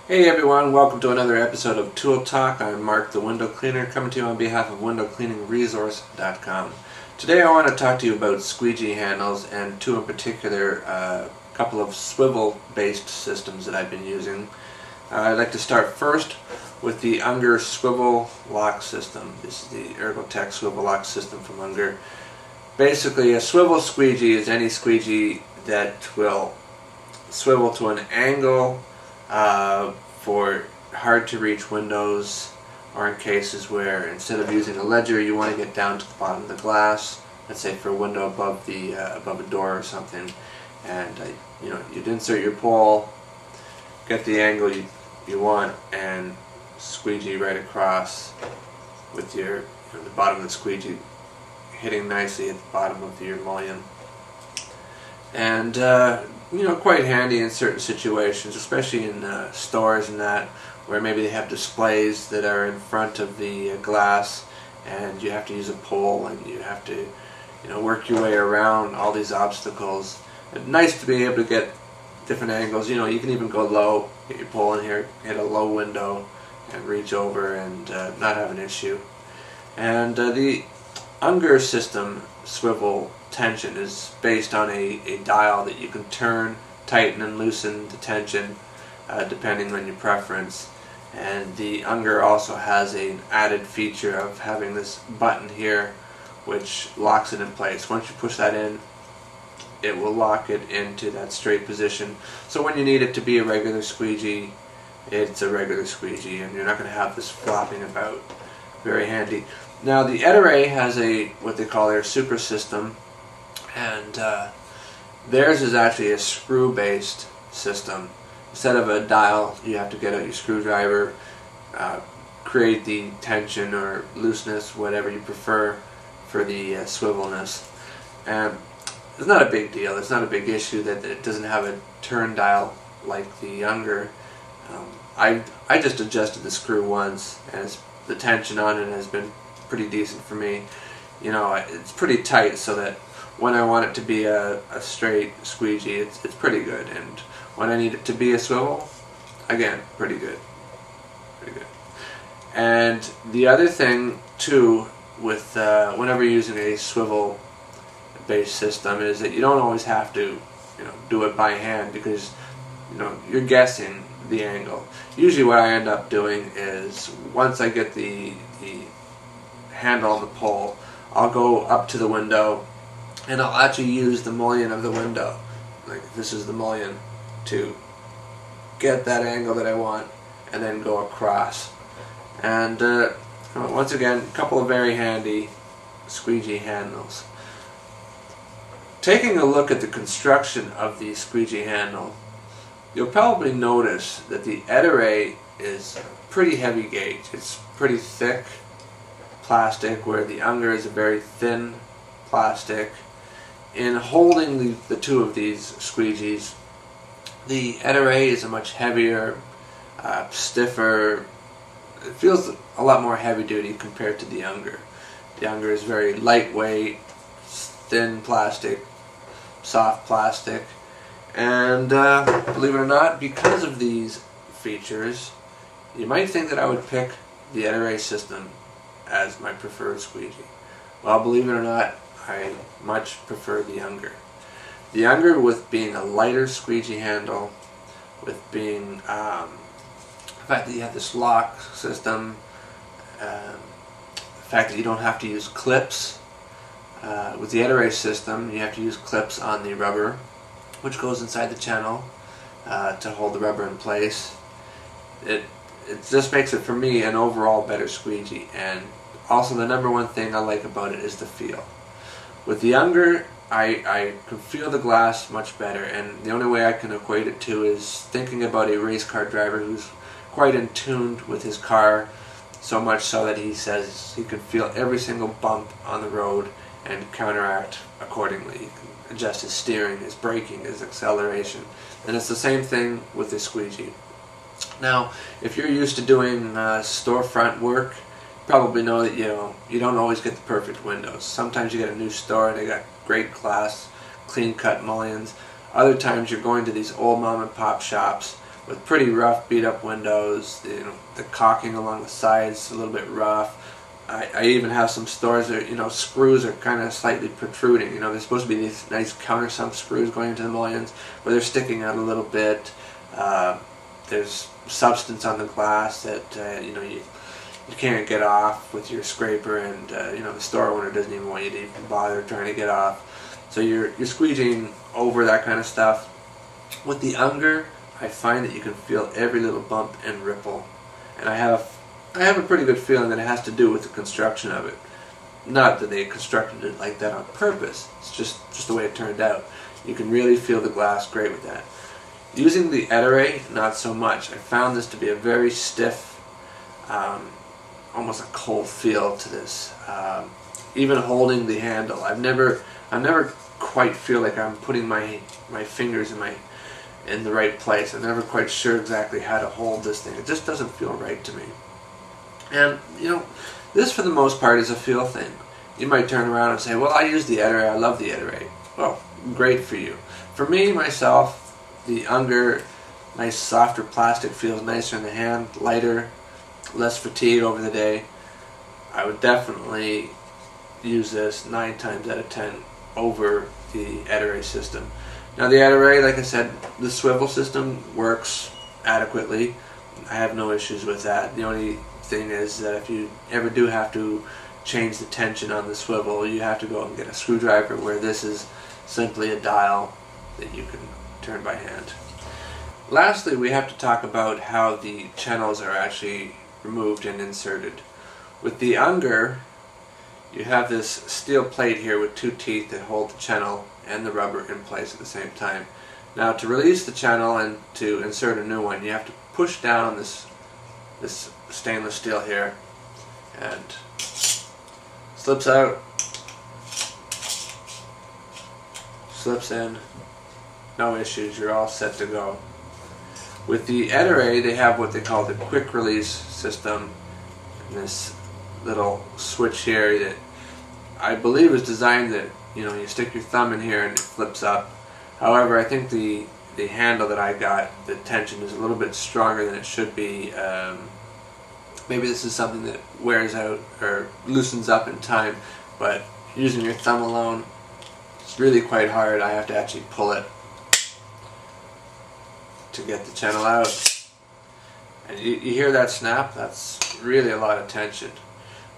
Hey everyone, welcome to another episode of Tool Talk. I'm Mark the Window Cleaner, coming to you on behalf of WindowCleaningResource.com. Today I want to talk to you about squeegee handles, and two in particular, a couple of swivel based systems that I've been using. I'd like to start first with the Unger swivel lock system. This is the Ergotech swivel lock system from Unger. Basically, a swivel squeegee is any squeegee that will swivel to an angle for hard to reach windows, or in cases where instead of using a ledger you want to get down to the bottom of the glass, let's say for a window above a door or something, and you'd insert your pole, get the angle you want, and squeegee right across with your the bottom of the squeegee hitting nicely at the bottom of your mullion. And quite handy in certain situations, especially in stores and that, where maybe they have displays that are in front of the glass, and you have to use a pole, and you have to, work your way around all these obstacles. It's nice to be able to get different angles. You can even go low, get your pole in here, hit a low window, and reach over and not have an issue. And the Unger system swivel tension is based on a dial that you can turn, tighten, and loosen the tension depending on your preference. And the Unger also has an added feature of having this button here which locks it in place. Once you push that in, it will lock it into that straight position. So when you need it to be a regular squeegee, it's a regular squeegee, and you're not going to have this flopping about. Very handy. Now the Ettore has what they call their super system, and theirs is actually a screw-based system. Instead of a dial, you have to get out your screwdriver, create the tension or looseness, whatever you prefer, for the swivelness. And it's not a big deal. It's not a big issue that it doesn't have a turn dial like the Unger. I just adjusted the screw once, and the tension on it has been pretty decent for me. It's pretty tight, so that when I want it to be a straight squeegee, it's pretty good. And when I need it to be a swivel, again, pretty good. Pretty good. And the other thing, too, with whenever you're using a swivel-based system, is that you don't always have to, do it by hand, because, you're guessing the angle. Usually what I end up doing is, once I get the handle on the pole, I'll go up to the window, and I'll actually use the mullion of the window, like this is the mullion, to get that angle that I want, and then go across. And once again, a couple of very handy squeegee handles. Taking a look at the construction of the squeegee handle, you'll probably notice that the Ettore is pretty heavy gauge. It's pretty thick plastic, where the Unger is a very thin plastic. In holding the two of these squeegees, the Ettore is a much heavier, stiffer. It feels a lot more heavy duty compared to the Unger. The Unger is very lightweight, thin plastic, soft plastic, and believe it or not, because of these features, you might think that I would pick the Ettore system as my preferred squeegee. Well, believe it or not, I much prefer the Unger. The Unger, with being a lighter squeegee handle, with being the fact that you have this lock system, the fact that you don't have to use clips. With the Ettore system, you have to use clips on the rubber, which goes inside the channel to hold the rubber in place. It just makes it, for me, an overall better squeegee. And also, the number one thing I like about it is the feel. With the Unger, I can feel the glass much better, and the only way I can equate it to is thinking about a race car driver who's quite in tune with his car, so much so that he says he can feel every single bump on the road and counteract accordingly. He can adjust his steering, his braking, his acceleration. And it's the same thing with the squeegee. Now, if you're used to doing storefront work, you probably know that you don't always get the perfect windows. Sometimes you get a new store and they got great class, clean-cut mullions. Other times you're going to these old mom-and-pop shops with pretty rough beat up windows. The caulking along the sides a little bit rough. I even have some stores that screws are kind of slightly protruding. They're supposed to be these nice countersunk screws going into the mullions, but they're sticking out a little bit. There's substance on the glass that you can't get off with your scraper, and the store owner doesn't even want you to even bother trying to get off. So you're squeegeeing over that kind of stuff. With the Unger, I find that you can feel every little bump and ripple, and I have a pretty good feeling that it has to do with the construction of it. Not that they constructed it like that on purpose. It's just the way it turned out. You can really feel the glass great with that. Using the Ettore, not so much. I found this to be a very stiff, almost a cold feel to this. Even holding the handle, I never quite feel like I'm putting my fingers in the right place. I'm never quite sure exactly how to hold this thing. It just doesn't feel right to me. And this for the most part is a feel thing. You might turn around and say, well, I use the Ettore, I love the Ettore. Well, great for you. For me, myself, the Unger, nice softer plastic, feels nicer in the hand, lighter, less fatigue over the day. I would definitely use this 9 times out of 10 over the Ettore system. Now the Ettore, like I said, the swivel system works adequately. I have no issues with that. The only thing is that if you ever do have to change the tension on the swivel, you have to go and get a screwdriver, where this is simply a dial that you can turn by hand. Lastly, we have to talk about how the channels are actually removed and inserted. With the Unger, you have this steel plate here with 2 teeth that hold the channel and the rubber in place at the same time. Now, to release the channel and to insert a new one, you have to push down on this stainless steel here, and slips out, slips in, no issues, you're all set to go. With the Ettore, they have what they call the quick release system, and this little switch here that I believe is designed that you stick your thumb in here and it flips up. However, I think the handle that I got, the tension is a little bit stronger than it should be. Maybe this is something that wears out or loosens up in time, but using your thumb alone, it's really quite hard. I have to actually pull it to get the channel out. And you hear that snap? That's really a lot of tension,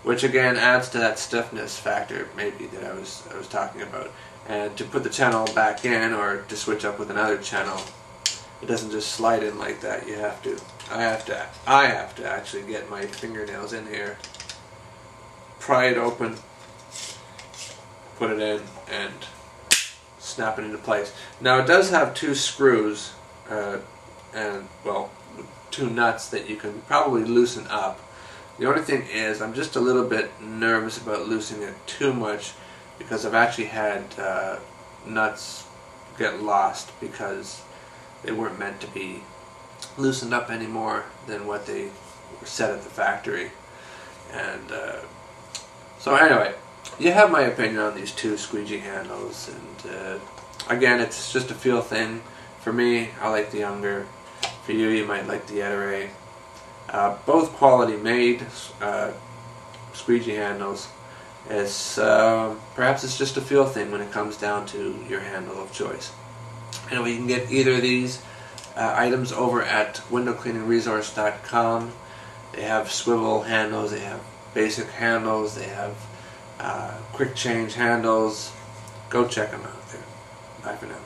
which again adds to that stiffness factor maybe that I was talking about. And to put the channel back in, or to switch up with another channel, it doesn't just slide in like that. You have to. I have to actually get my fingernails in here, pry it open, put it in, and snap it into place. Now it does have 2 screws, and well, 2 nuts that you can probably loosen up. The only thing is, I'm just a little bit nervous about loosening it too much, because I've actually had nuts get lost because they weren't meant to be loosened up any more than what they were set at the factory. And so anyway, you have my opinion on these 2 squeegee handles, and again, it's just a feel thing. For me, I like the Unger. For you, you might like the Ettore. Both quality made squeegee handles. Perhaps it's just a feel thing when it comes down to your handle of choice. Anyway, you can get either of these items over at windowcleaningresource.com. They have swivel handles, they have basic handles, they have quick change handles. Go check them out there. Bye for now.